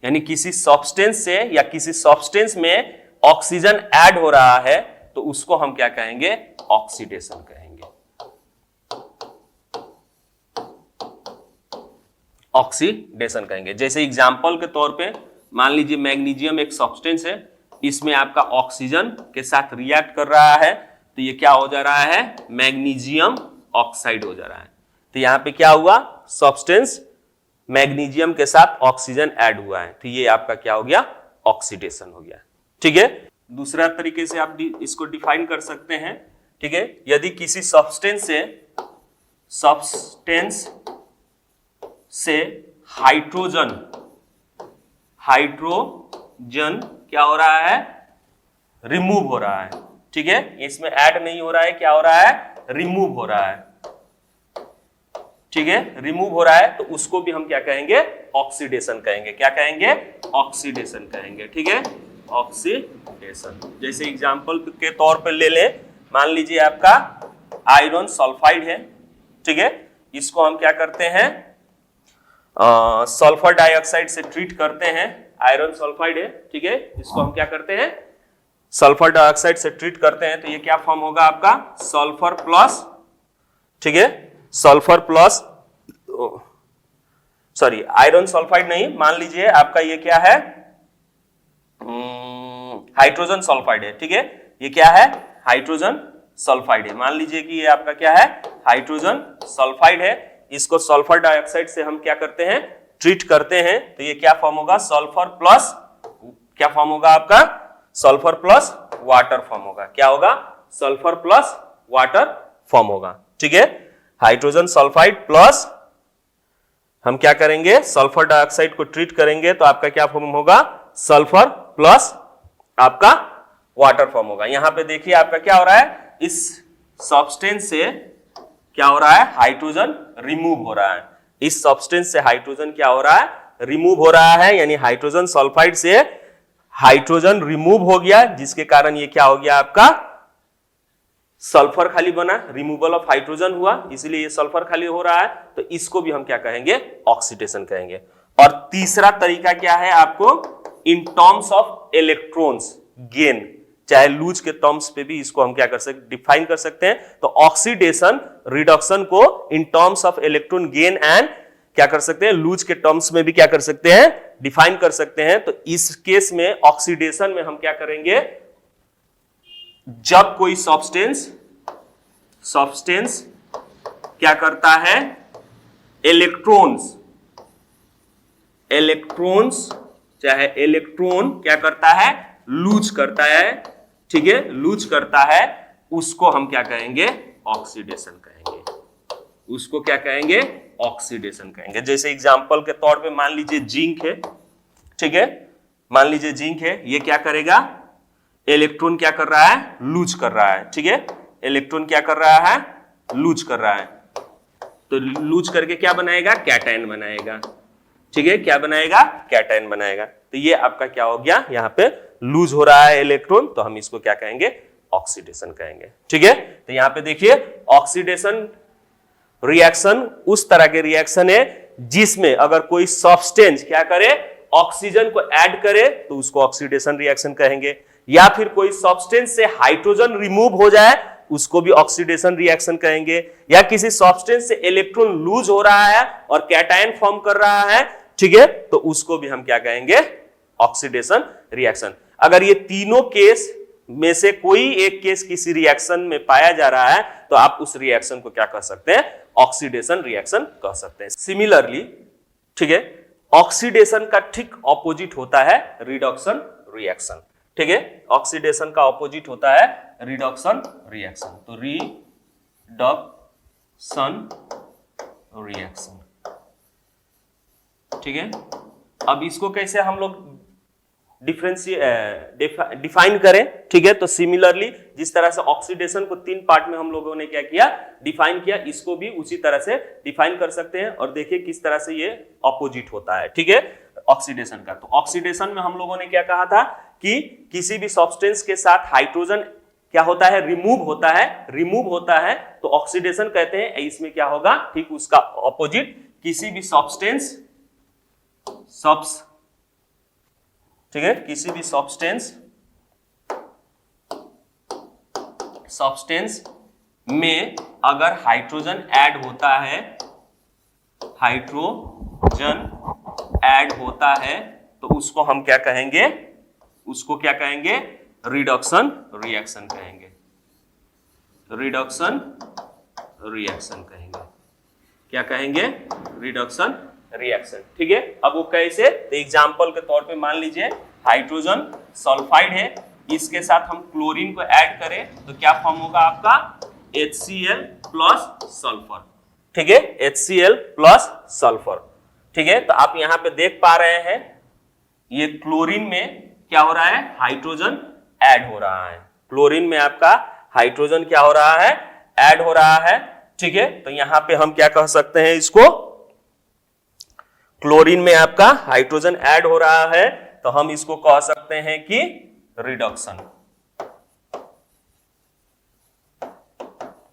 यानी किसी सब्सटेंस से या किसी सब्सटेंस में ऑक्सीजन ऐड हो रहा है, तो उसको हम क्या कहेंगे, ऑक्सीडेशन कहेंगे, ऑक्सीडेशन कहेंगे। जैसे एग्जांपल के तौर पे मान लीजिए मैग्नीशियम एक सब्सटेंस है, इसमें आपका ऑक्सीजन के साथ रिएक्ट कर रहा है, तो ये क्या हो जा रहा है, मैग्नीशियम ऑक्साइड हो जा रहा है। तो यहां पे क्या हुआ, सब्सटेंस मैग्नीशियम के साथ ऑक्सीजन ऐड हुआ है, तो ये आपका क्या हो गया, ऑक्सीडेशन हो गया। ठीक है, दूसरा तरीके से आप इसको डिफाइन कर सकते हैं। ठीक है, यदि किसी सब्सटेंस से हाइड्रोजन क्या हो रहा है, रिमूव हो रहा है। ठीक है, इसमें ऐड नहीं हो रहा है, क्या हो रहा है, रिमूव हो रहा है। ठीक है, रिमूव हो रहा है, तो उसको भी हम क्या कहेंगे, ऑक्सीडेशन कहेंगे। क्या कहेंगे, ऑक्सीडेशन कहेंगे। ठीक है, ऑक्सीडेशन। जैसे एग्जांपल के तौर पर ले लें, मान लीजिए आपका आयरन सल्फाइड है। ठीक है, इसको हम क्या करते हैं, सल्फर डाइऑक्साइड से ट्रीट करते हैं। आयरन सल्फाइड है, ठीक है, इसको हम क्या करते हैं, सल्फर डाइऑक्साइड से ट्रीट करते हैं, तो ये क्या फॉर्म होगा आपका, सल्फर प्लस, ठीक है, sulphur plus, sorry iron sulphide नहीं, मान लीजिए आपका ये क्या है, हाइड्रोजन सल्फाइड है। ठीक है, ये क्या है, हाइड्रोजन सल्फाइड है। मान लीजिए कि ये आपका क्या है, हाइड्रोजन सल्फाइड है। इसको सल्फर डाइऑक्साइड से हम क्या करते हैं, ट्रीट करते हैं, तो ये क्या फॉर्म होगा, सल्फर प्लस, क्या फॉर्म होगा आपका, सल्फर प्लस वाटर फॉर्म होगा। क्या होगा, सल्फर प्लस वाटर फॉर्म होगा। ठीक है, हाइड्रोजन सल्फाइड प्लस हम क्या करेंगे, सल्फर डाइऑक्साइड को ट्रीट करेंगे, तो आपका क्या फॉर्म होगा, सल्फर प्लस आपका वाटर फॉर्म होगा। यहां पे देखिए आपका क्या हो रहा है, इस सब्सटेंस से क्या हो रहा है, हाइड्रोजन रिमूव हो रहा है। इस सब्सटेंस से हाइड्रोजन क्या हो रहा है, रिमूव हो रहा है, यानी हाइड्रोजन सल्फाइड से हाइड्रोजन रिमूव हो गया, जिसके कारण ये क्या हो गया आपका, सल्फर खाली बना, रिमूवल ऑफ हाइड्रोजन हुआ, इसलिए ये सल्फर खाली हो रहा है, तो इसको भी हम क्या कहेंगे, ऑक्सीडेशन कहेंगे। और तीसरा तरीका क्या है आपको, in terms of electrons gain, चाहे लूज के टर्म्स पे भी इसको हम क्या कर सकते, डिफाइन कर सकते हैं। तो ऑक्सीडेशन रिडक्शन को in terms of electron gain and क्या कर सकते हैं, लूज के टर्म्स में भी क्या कर सकते हैं, डिफाइन कर सकते हैं। तो इस केस में ऑक्सीडेशन में हम क्या करेंगे, जब कोई सब्सटेंस क्या करता है, इलेक्ट्रॉन्स चाहे इलेक्ट्रॉन क्या करता है, लूज करता है। ठीक है, लूज करता है, उसको हम क्या कहेंगे, ऑक्सीडेशन कहेंगे। उसको क्या कहेंगे, ऑक्सीडेशन कहेंगे। जैसे एग्जांपल के तौर पे मान लीजिए जिंक है। ठीक है, मान लीजिए जिंक है, ये क्या करेगा, इलेक्ट्रॉन क्या कर रहा है, लूज कर रहा है। ठीक है, इलेक्ट्रॉन क्या कर रहा है, लूज कर रहा है, तो लूज करके क्या बनाएगा, कैटायन बनाएगा। ठीक है, क्या बनाएगा, कैटायन बनाएगा। तो ये आपका क्या हो गया, यहाँ पे लूज हो रहा है इलेक्ट्रॉन, तो हम इसको क्या कहेंगे, ऑक्सीडेशन कहेंगे। ठीक है, तो यहाँ पे देखिए ऑक्सीडेशन रिएक्शन उस तरह के रिएक्शन है जिसमें अगर कोई सब्सटेंस क्या करे, ऑक्सीजन को ऐड करे, तो उसको ऑक्सीडेशन रिएक्शन कहेंगे। या फिर कोई सब्सटेंस से हाइड्रोजन रिमूव हो जाए, उसको भी ऑक्सीडेशन रिएक्शन कहेंगे, या किसी सब्सटेंस से इलेक्ट्रॉन लूज हो रहा है और कैटायन फॉर्म कर रहा है, ठीक है, तो उसको भी हम क्या कहेंगे, ऑक्सीडेशन रिएक्शन। अगर ये तीनों केस में से कोई एक केस किसी रिएक्शन में पाया जा रहा है तो आप उस रिएक्शन को क्या कह सकते हैं, ऑक्सीडेशन रिएक्शन कह सकते हैं। सिमिलरली, ठीक है, ऑक्सीडेशन का ठीक ऑपोजिट होता है रिडक्शन रिएक्शन, ठीक है, ऑक्सीडेशन का ऑपोजिट होता है रिडक्शन रिएक्शन। तो रिडक्शन रिएक्शन, ठीक है। अब इसको कैसे हम लोग डिफाइन करें, ठीक है, तो सिमिलरली जिस तरह से ऑक्सीडेशन को तीन पार्ट में हम लोगों ने क्या किया, डिफाइन किया, इसको भी उसी तरह से डिफाइन कर सकते हैं और देखिए किस तरह से ये ऑपोजिट होता है, ठीक है, ऑक्सीडेशन का। तो ऑक्सीडेशन में हम लोगों ने क्या कहा था कि किसी भी सब्सटेंस के साथ हाइड्रोजन क्या होता है, रिमूव होता है, तो ऑक्सीडेशन कहते हैं। इसमें क्या होगा, ठीक उसका ऑपोजिट, किसी भी सब्सटेंस, ठीक है, किसी भी सब्सटेंस में अगर हाइड्रोजन ऐड होता है तो उसको हम क्या कहेंगे, उसको क्या कहेंगे, रिडक्शन रिएक्शन कहेंगे, रिडक्शन रिएक्शन कहेंगे, क्या कहेंगे, रिडक्शन रिएक्शन, ठीक है। अब वो कैसे, तो एग्जांपल के तौर पे मान लीजिए हाइड्रोजन सल्फाइड है, इसके साथ हम क्लोरीन को ऐड करें तो क्या फॉर्म होगा आपका, HCl प्लस सल्फर, ठीक है, HCl प्लस सल्फर, ठीक है। तो आप यहां पे देख पा रहे हैं ये क्लोरीन में क्या हो रहा है, हाइड्रोजन ऐड हो रहा है, क्लोरीन में आपका हाइड्रोजन क्या हो रहा है, ऐड हो रहा है, ठीक है। तो यहां पे हम क्या कह सकते हैं, इसको क्लोरीन में आपका हाइड्रोजन ऐड हो रहा है तो हम इसको कह सकते हैं कि रिडक्शन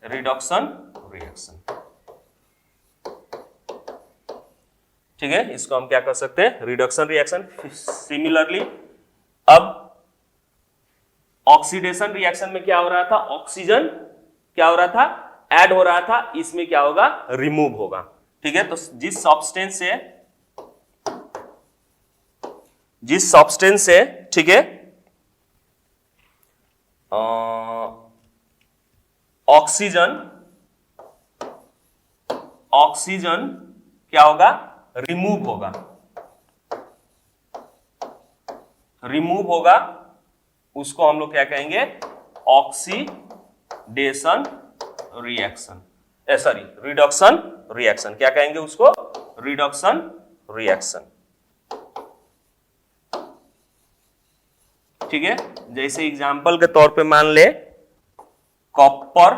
रिएक्शन, ठीक है, इसको हम क्या कर सकते हैं, रिडक्शन रिएक्शन। सिमिलरली अब ऑक्सीडेशन रिएक्शन में क्या हो रहा था, ऑक्सीजन क्या हो रहा था, ऐड हो रहा था, इसमें क्या होगा, रिमूव होगा, ठीक है। तो जिस सब्सटेंस से ठीक है ऑक्सीजन क्या होगा, रिमूव होगा, उसको हम लोग क्या कहेंगे, ऑक्सीडेशन रिएक्शन, रिडक्शन रिएक्शन, क्या कहेंगे उसको, रिडक्शन रिएक्शन, ठीक है। जैसे एग्जांपल के तौर पे मान ले कॉपर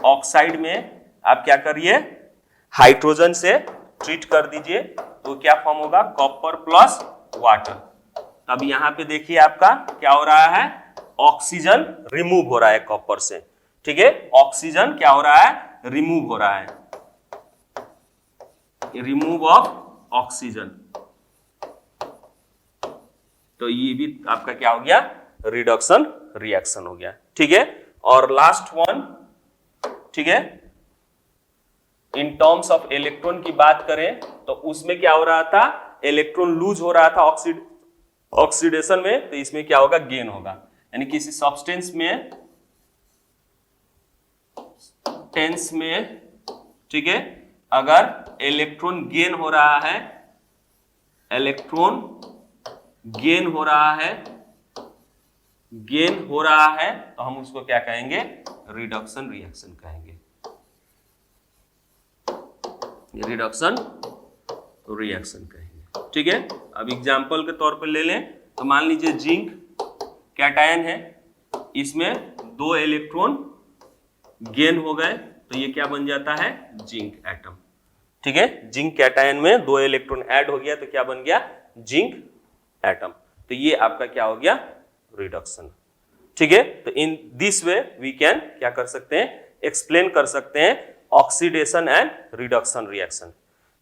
ऑक्साइड में आप क्या करिए, हाइड्रोजन से ट्रीट कर दीजिए तो क्या फॉर्म होगा, कॉपर प्लस वाटर। अब यहां पे देखिए आपका क्या हो रहा है, ऑक्सीजन रिमूव हो रहा है कॉपर से, ठीक है, ऑक्सीजन क्या हो रहा है, रिमूव हो रहा है, रिमूव ऑफ ऑक्सीजन, तो ये भी आपका क्या हो गया, रिडक्शन रिएक्शन हो गया, ठीक है। और लास्ट वन, ठीक है, इन टर्म्स ऑफ इलेक्ट्रॉन की बात करें तो उसमें क्या हो रहा था, इलेक्ट्रॉन लूज हो रहा था ऑक्सीडेशन में, तो इसमें क्या होगा, गेन होगा, यानी किसी सब्सटेंस में ठीक है, अगर इलेक्ट्रॉन गेन हो रहा है, इलेक्ट्रॉन गेन हो रहा है तो हम उसको क्या कहेंगे, रिडक्शन रिएक्शन कहेंगे, रिडक्शन रिएक्शन कहेंगे, ठीक है। अब एग्जांपल के तौर पर ले लें तो मान लीजिए जिंक कैटायन है, इसमें 2 इलेक्ट्रॉन गेन हो गए तो ये क्या बन जाता है, जिंक एटम, ठीक है। जिंक कैटायन में 2 इलेक्ट्रॉन ऐड हो गया तो क्या बन गया, जिंक एटम, तो ये आपका क्या हो गया, रिडक्शन, ठीक है। तो in this way we can क्या कर सकते हैं, एक्सप्लेन कर सकते हैं ऑक्सीडेशन एंड रिडक्शन रिएक्शन।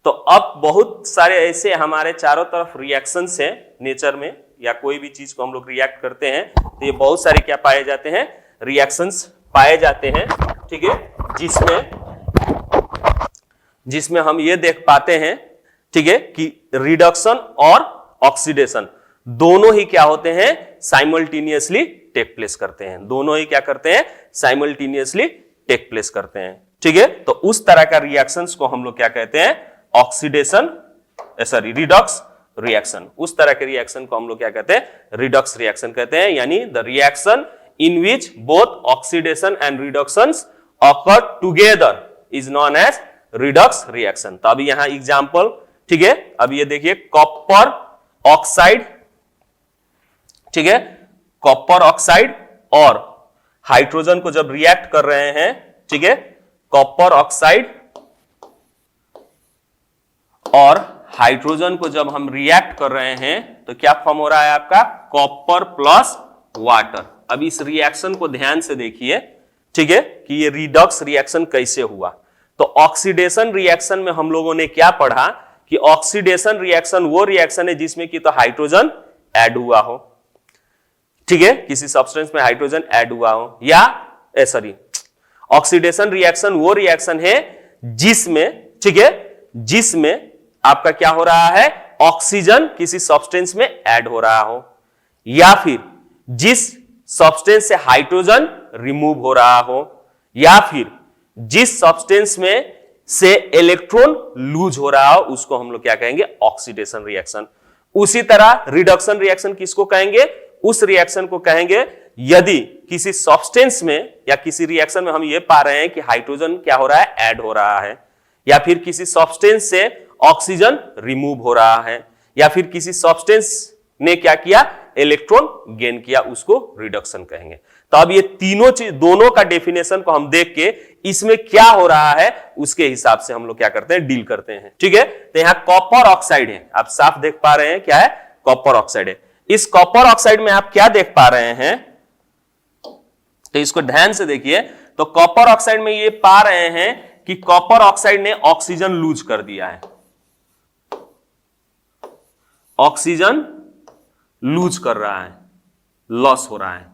तो अब बहुत सारे ऐसे हमारे चारों तरफ रिएक्शंस हैं नेचर में, या कोई भी चीज को हम लोग रिएक्ट करते हैं तो ये बहुत सारे क्या पाए जाते हैं, रिएक्शंस पाए जाते हैं, ठीक है, जिसमें हम ये देख पाते हैं, ठीक है, कि रिडक्शन और ऑक्सीडेशन दोनों ही क्या होते हैं, साइमल्टेनियसली टेक प्लेस करते हैं, दोनों ही क्या करते हैं, साइमल्टेनियसली टेक प्लेस करते हैं, ठीक है। तो उस तरह का रिएक्शंस को हम लोग क्या कहते हैं, ऑक्सीडेशन, सॉरी, रिडक्स रिएक्शन। उस तरह के रिएक्शन को हम लोग क्या कहते हैं, रिडक्स रिएक्शन कहते हैं, यानी the reaction in which both oxidation and reductions occur together is known as redox reaction. तो अभी यहां एग्जांपल, ठीक है, अब ये देखिए कॉपर ऑक्साइड, ठीक है, कॉपर ऑक्साइड और हाइड्रोजन को जब रिएक्ट कर रहे हैं, ठीक है, कॉपर ऑक्साइड और हाइड्रोजन को जब हम रिएक्ट कर रहे हैं तो क्या फॉर्म हो रहा है आपका, कॉपर प्लस वाटर। अब इस रिएक्शन को ध्यान से देखिए, ठीक है, कि ये रिडक्स रिएक्शन कैसे हुआ। तो ऑक्सीडेशन रिएक्शन में हम लोगों ने क्या पढ़ा कि ऑक्सीडेशन रिएक्शन वो रिएक्शन है जिसमें कि तो हाइड्रोजन ऐड हुआ हो, ठीक है, किसी सब्सटेंस में हाइड्रोजन ऐड हुआ हो, या सॉरी, ऑक्सीडेशन रिएक्शन वो रिएक्शन है जिसमें, ठीक है, जिसमें आपका क्या हो रहा है, ऑक्सीजन किसी सब्सटेंस में ऐड हो रहा हो, या फिर जिस सब्सटेंस से हाइड्रोजन रिमूव हो रहा हो, या फिर जिस सब्सटेंस में से इलेक्ट्रॉन लूज हो रहा हो, उसको हम लोग क्या कहेंगे, ऑक्सीडेशन रिएक्शन। उसी तरह रिडक्शन रिएक्शन किसको कहेंगे, उस रिएक्शन को कहेंगे यदि किसी सब्सटेंस में या किसी रिएक्शन में हम ये पा रहे हैं कि हाइड्रोजन क्या हो रहा है, ऐड हो रहा है, या फिर किसी सब्सटेंस से ऑक्सीजन रिमूव हो रहा है, या फिर किसी सब्सटेंस ने क्या किया, इलेक्ट्रॉन गेन किया, उसको रिडक्शन कहेंगे। तो अब ये तीनों चीज, दोनों का डेफिनेशन को हम देख के इसमें क्या हो रहा है उसके हिसाब से हम लोग क्या करते हैं, डील करते हैं, ठीक है। तो यहां कॉपर ऑक्साइड है, आप साफ देख पा रहे हैं क्या है, कॉपर ऑक्साइड है। इस कॉपर ऑक्साइड में आप क्या देख पा रहे हैं, तो इसको ध्यान से देखिए। तो कॉपर ऑक्साइड में ये पा रहे हैं कि कॉपर ऑक्साइड ने ऑक्सीजन लूज कर दिया है, ऑक्सीजन लूज कर रहा है, लॉस हो रहा है,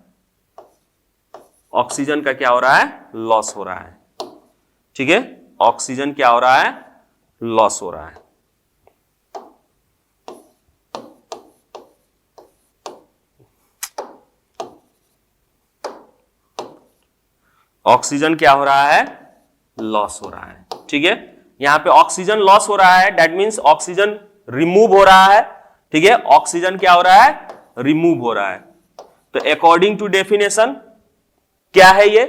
ऑक्सीजन का क्या हो रहा है, लॉस हो रहा है, ठीक है, ऑक्सीजन क्या हो रहा है, लॉस हो रहा है। ऑक्सीजन क्या हो रहा है, लॉस हो रहा है, ठीक है। यहां पे ऑक्सीजन लॉस हो रहा है, दैट मींस ऑक्सीजन रिमूव हो रहा है, ठीक है, ऑक्सीजन क्या हो रहा है, रिमूव हो रहा है। तो अकॉर्डिंग टू डेफिनेशन क्या है ये,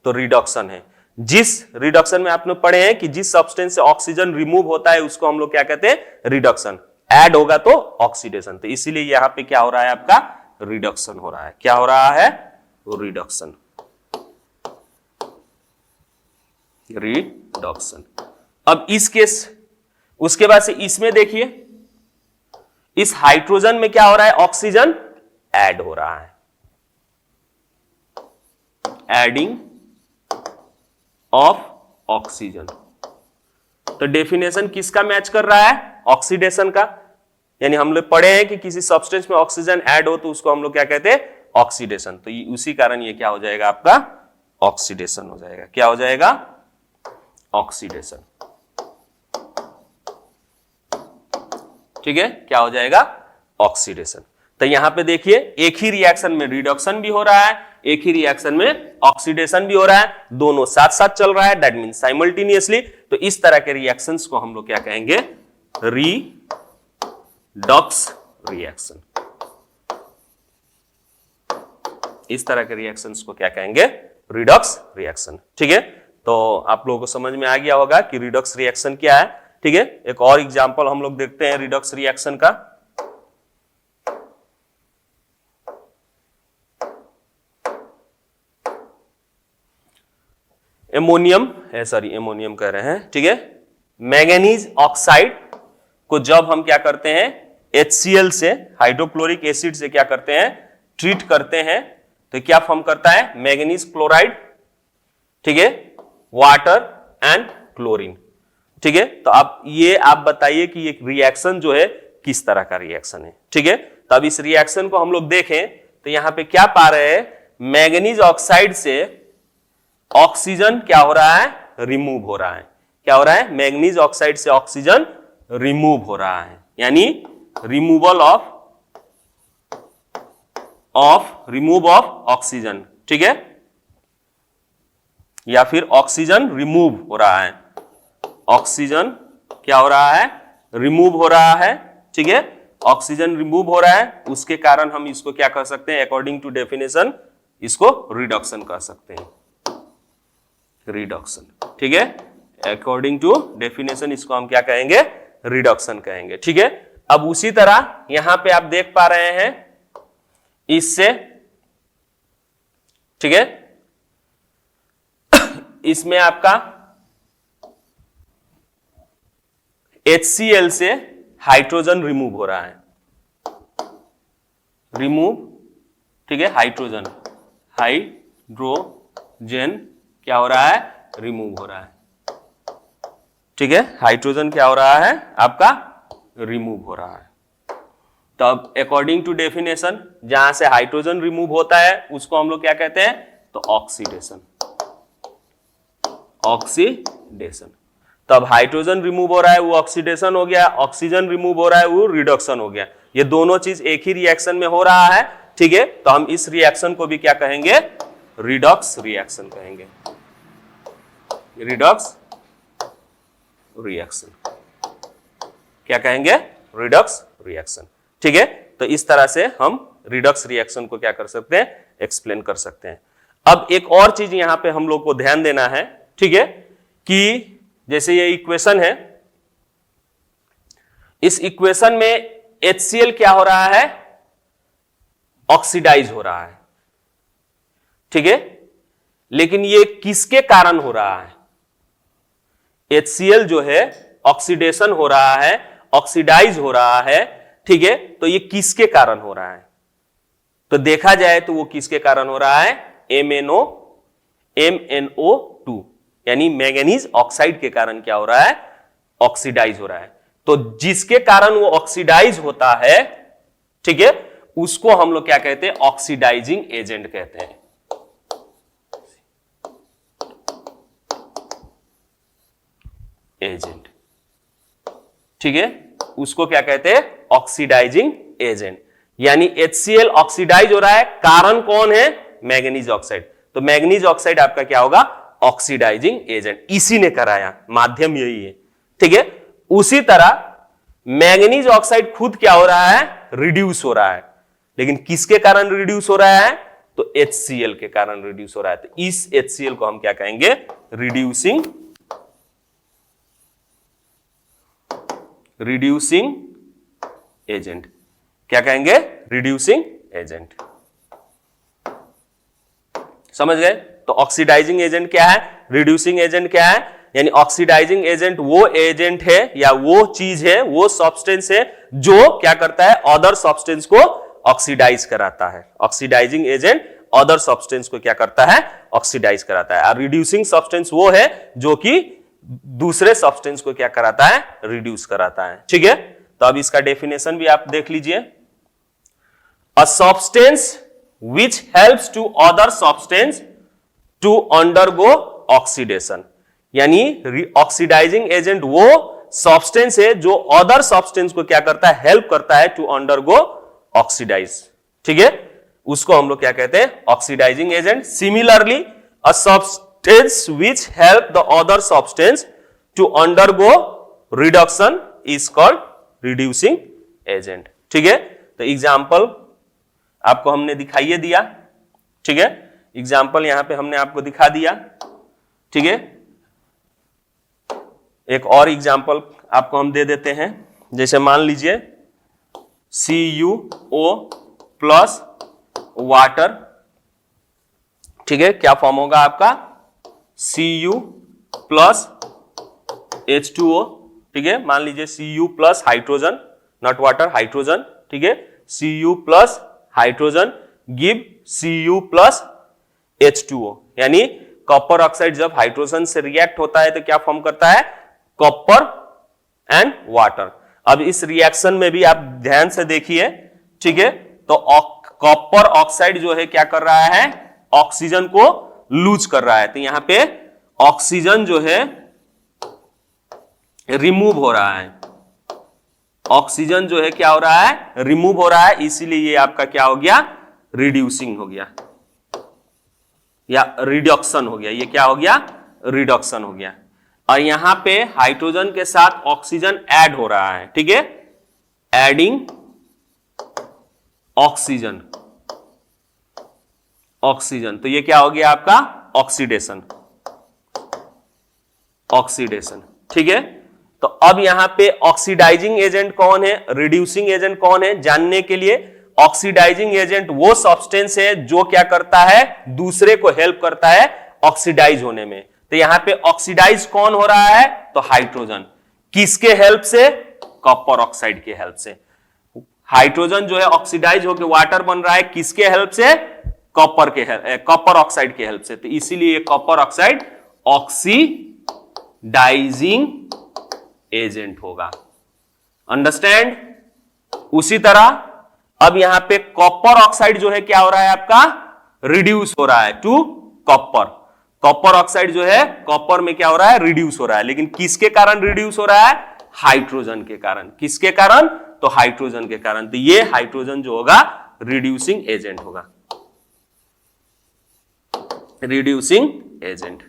तो रिडक्शन है। जिस रिडक्शन में आपने पढ़े हैं कि जिस सब्सटेंस से ऑक्सीजन रिमूव होता है उसको हम लोग क्या कहते हैं, रिडक्शन, ऐड होगा तो ऑक्सीडेशन। तो इसीलिए यहां पे क्या हो रहा है, आपका रिडक्शन हो रहा है, क्या हो रहा है, रिडक्शन, रिडक्शन। अब इस केस, उसके बाद से इसमें देखिए, इस हाइड्रोजन में क्या हो रहा है, ऑक्सीजन ऐड हो रहा है, एडिंग ऑफ ऑक्सीजन। तो डेफिनेशन किसका मैच कर रहा है, ऑक्सीडेशन का। यानी हम लोग पढ़े हैं कि किसी सब्सटेंस में ऑक्सीजन ऐड हो तो उसको हम लोग क्या कहते हैं, ऑक्सीडेशन। तो उसी कारण ये क्या हो जाएगा, आपका ऑक्सीडेशन हो जाएगा, क्या हो जाएगा, ऑक्सीडेशन, ठीक है, क्या हो जाएगा, ऑक्सीडेशन। तो यहां पे देखिए एक ही रिएक्शन में रिडक्शन भी हो रहा है, एक ही रिएक्शन में ऑक्सीडेशन भी हो रहा है, दोनों साथ साथ चल रहा है, दैट मींस साइमल्टेनियसली। तो इस तरह के रिएक्शंस को हम लोग क्या कहेंगे, रिडक्स रिएक्शन। इस तरह के रिएक्शंस को क्या कहेंगे, रिडक्स रिएक्शन, ठीक है। तो आप लोगों को समझ में आ गया होगा कि रिडक्स रिएक्शन क्या है, ठीक है। एक और एग्जांपल हम लोग देखते हैं रिडक्स रिएक्शन का। एमोनियम कह रहे हैं, ठीक है। मैंगनीज ऑक्साइड को जब हम क्या करते हैं, HCl से, हाइड्रोक्लोरिक एसिड से क्या करते हैं, ट्रीट करते हैं, तो क्या फॉर्म करता है, मैंगनीज क्लोराइड, ठीक है, वाटर एंड क्लोरीन, ठीक है। तो आप बताइए कि ये रिएक्शन जो है किस तरह का रिएक्शन है, ठीक है। तो अब इस रिएक्शन को हम लोग देखें तो यहां पे क्या पा रहे हैं, मैंगनीज ऑक्साइड से ऑक्सीजन क्या हो रहा है, रिमूव हो रहा है। क्या हो रहा है, मैंगनीज ऑक्साइड से ऑक्सीजन रिमूव हो रहा है, यानी रिमूवल रिमूव ऑफ ऑक्सीजन, ठीक है, या फिर ऑक्सीजन रिमूव हो रहा है। ऑक्सीजन क्या हो रहा है, रिमूव हो रहा है, ठीक है, ऑक्सीजन रिमूव हो रहा है, उसके कारण हम इसको क्या कर सकते हैं, अकॉर्डिंग टू डेफिनेशन इसको रिडक्शन कर सकते हैं, रिडक्शन, ठीक है, अकॉर्डिंग टू डेफिनेशन इसको हम क्या कहेंगे, रिडक्शन कहेंगे, ठीक है। अब उसी तरह यहां पे आप देख पा रहे हैं इससे, ठीक है, इसमें आपका HCl से हाइड्रोजन रिमूव हो रहा है, रिमूव, ठीक है, हाइड्रोजन क्या हो रहा है, रिमूव हो रहा है, ठीक है, हाइड्रोजन क्या हो रहा है आपका, रिमूव हो रहा है। तब अकॉर्डिंग टू डेफिनेशन जहां से हाइड्रोजन रिमूव होता है उसको हम लोग क्या कहते हैं, तो ऑक्सीडेशन, ऑक्सीडेशन। तब हाइड्रोजन रिमूव हो रहा है वो ऑक्सीडेशन हो गया, ऑक्सीजन रिमूव हो रहा है वो रिडक्शन हो गया। ये दोनों चीज एक ही रिएक्शन में हो रहा है, ठीक है, तो हम इस रिएक्शन को भी क्या कहेंगे, रिडक्स रिएक्शन कहेंगे, रिडक्स रिएक्शन, क्या कहेंगे, रिडक्स रिएक्शन, ठीक है। तो इस तरह से हम रिडक्स रिएक्शन को क्या कर सकते हैं, एक्सप्लेन कर सकते हैं। अब एक और चीज यहां पे हम लोग को ध्यान देना है, ठीक है, कि जैसे ये इक्वेशन है, इस इक्वेशन में HCl क्या हो रहा है, ऑक्सीडाइज हो रहा है, ठीक है, लेकिन ये किसके कारण हो रहा है, HCl जो है ऑक्सीडेशन हो रहा है, ऑक्सीडाइज हो रहा है, ठीक है, तो ये किसके कारण हो रहा है, तो देखा जाए तो वो किसके कारण हो रहा है, MnO2 यानी मैंगनीज ऑक्साइड के कारण क्या हो रहा है, ऑक्सीडाइज हो रहा है। तो जिसके कारण वो ऑक्सीडाइज होता है, ठीक है, उसको हम लोग क्या कहते हैं, ऑक्सीडाइजिंग एजेंट कहते हैं, एजेंट, ठीक है, उसको क्या कहते हैं, ऑक्सीडाइजिंग एजेंट। यानी HCl ऑक्सीडाइज हो रहा है, कारण कौन है, मैंगनीज ऑक्साइड, तो मैंगनीज ऑक्साइड आपका क्या होगा, ऑक्सीडाइजिंग एजेंट, इसी ने कराया, माध्यम यही है, ठीक है। उसी तरह मैंगनीज ऑक्साइड खुद क्या हो रहा है, रिड्यूस हो रहा है, लेकिन किसके कारण रिड्यूस हो रहा है, तो HCl के कारण रिड्यूस हो रहा है। तो इस HCl को हम क्या कहेंगे, रिड्यूसिंग एजेंट, क्या कहेंगे, रिड्यूसिंग एजेंट, समझ गए। तो ऑक्सीडाइजिंग एजेंट क्या है, रिड्यूसिंग एजेंट क्या है, यानी ऑक्सीडाइजिंग एजेंट वो एजेंट है या वो चीज है, वो सब्सटेंस है जो क्या करता है, अदर सब्सटेंस को ऑक्सीडाइज कराता है। ऑक्सीडाइजिंग एजेंट अदर सब्सटेंस को क्या करता है, ऑक्सीडाइज कराता है। और रिड्यूसिंग सब्सटेंस वो है जो कि दूसरे सब्सटेंस को क्या कराता है, रिड्यूस कराता है, ठीक है। तो अब इसका डेफिनेशन भी आप देख लीजिए, अ substance which helps to other substance to undergo oxidation, यानी ऑक्सीडाइजिंग एजेंट वो सब्सटेंस है जो अदर सब्सटेंस को क्या करता है, हेल्प करता है टू अंडरगो ऑक्सीडाइज, ठीक है, उसको हम लोग क्या कहते हैं, oxidising agent. Similarly a substance which help the other substance to undergo reduction is called reducing agent, ठीक है। तो एग्जांपल आपको हमने दिखाइए दिया, ठीक है, एग्जाम्पल यहां पे हमने आपको दिखा दिया, ठीक है। एक और एग्जाम्पल आपको हम दे देते हैं, जैसे मान लीजिए CuO प्लस वाटर, ठीक है, क्या फॉर्म होगा आपका, Cu प्लस H2O, ठीक है, मान लीजिए Cu plus hydrogen, not water, hydrogen, ठीक है, Cu plus hydrogen give Cu plus H2O, यानी कॉपर ऑक्साइड जब हाइड्रोजन से रिएक्ट होता है तो क्या फॉर्म करता है, कॉपर एंड वाटर। अब इस रिएक्शन में भी आप ध्यान से देखिए, ठीक है, तो कॉपर ऑक्साइड जो है क्या कर रहा है, ऑक्सीजन को लूज कर रहा है, तो यहां पे ऑक्सीजन जो है रिमूव हो रहा है, ऑक्सीजन जो है क्या हो रहा है, रिमूव हो रहा है, इसीलिए ये आपका क्या हो गया, रिड्यूसिंग हो गया या रिडक्शन हो गया, ये क्या हो गया, रिडक्शन हो गया। और यहां पे हाइड्रोजन के साथ ऑक्सीजन ऐड हो रहा है, ठीक है, एडिंग ऑक्सीजन, ऑक्सीजन, तो ये क्या हो गया आपका, ऑक्सीडेशन, ऑक्सीडेशन, ठीक है। तो अब यहां पे ऑक्सीडाइजिंग एजेंट कौन है, रिड्यूसिंग एजेंट कौन है, जानने के लिए, ऑक्सीडाइजिंग एजेंट वो सब्सटेंस है जो क्या करता है, दूसरे को हेल्प करता है ऑक्सीडाइज होने में। तो यहां पे ऑक्सीडाइज कौन हो रहा है, तो हाइड्रोजन, किसके हेल्प से, कॉपर ऑक्साइड के हेल्प से। हाइड्रोजन जो है ऑक्सीडाइज होकर वाटर बन रहा है, किसके हेल्प से, कॉपर ऑक्साइड के हेल्प से। तो इसीलिए कॉपर ऑक्साइड ऑक्सीडाइजिंग एजेंट होगा, अंडरस्टैंड। उसी तरह अब यहां पे कॉपर ऑक्साइड जो है क्या हो रहा है आपका, रिड्यूस हो रहा है टू कॉपर, कॉपर ऑक्साइड जो है कॉपर में क्या हो रहा है, रिड्यूस हो रहा है, लेकिन किसके कारण रिड्यूस हो रहा है, हाइड्रोजन के कारण, किसके कारण, तो हाइड्रोजन के कारण। तो ये हाइड्रोजन जो होगा रिड्यूसिंग एजेंट होगा, रिड्यूसिंग एजेंट,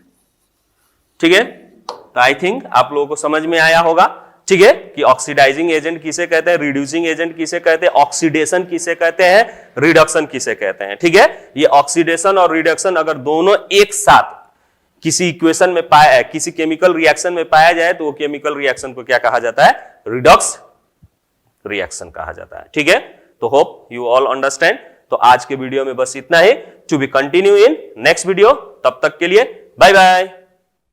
ठीक है। तो आई थिंक आप लोगों को समझ में आया होगा, ठीक है, कि ऑक्सीडाइजिंग एजेंट किसे कहते हैं, रिड्यूसिंग एजेंट किसे कहते हैं, ऑक्सीडेशन किसे कहते हैं, रिडक्शन किसे कहते हैं, ठीक है। ये ऑक्सीडेशन और रिडक्शन अगर दोनों एक साथ किसी इक्वेशन में पाया, किसी केमिकल रिएक्शन में पाया जाए, तो वो केमिकल रिएक्शन को क्या कहा जाता है, रिडक्स रिएक्शन कहा जाता है, ठीक है। तो होप यू ऑल अंडरस्टैंड। तो आज के वीडियो में बस इतना ही, to be continue in next video, तब तक के लिए बाय बाय।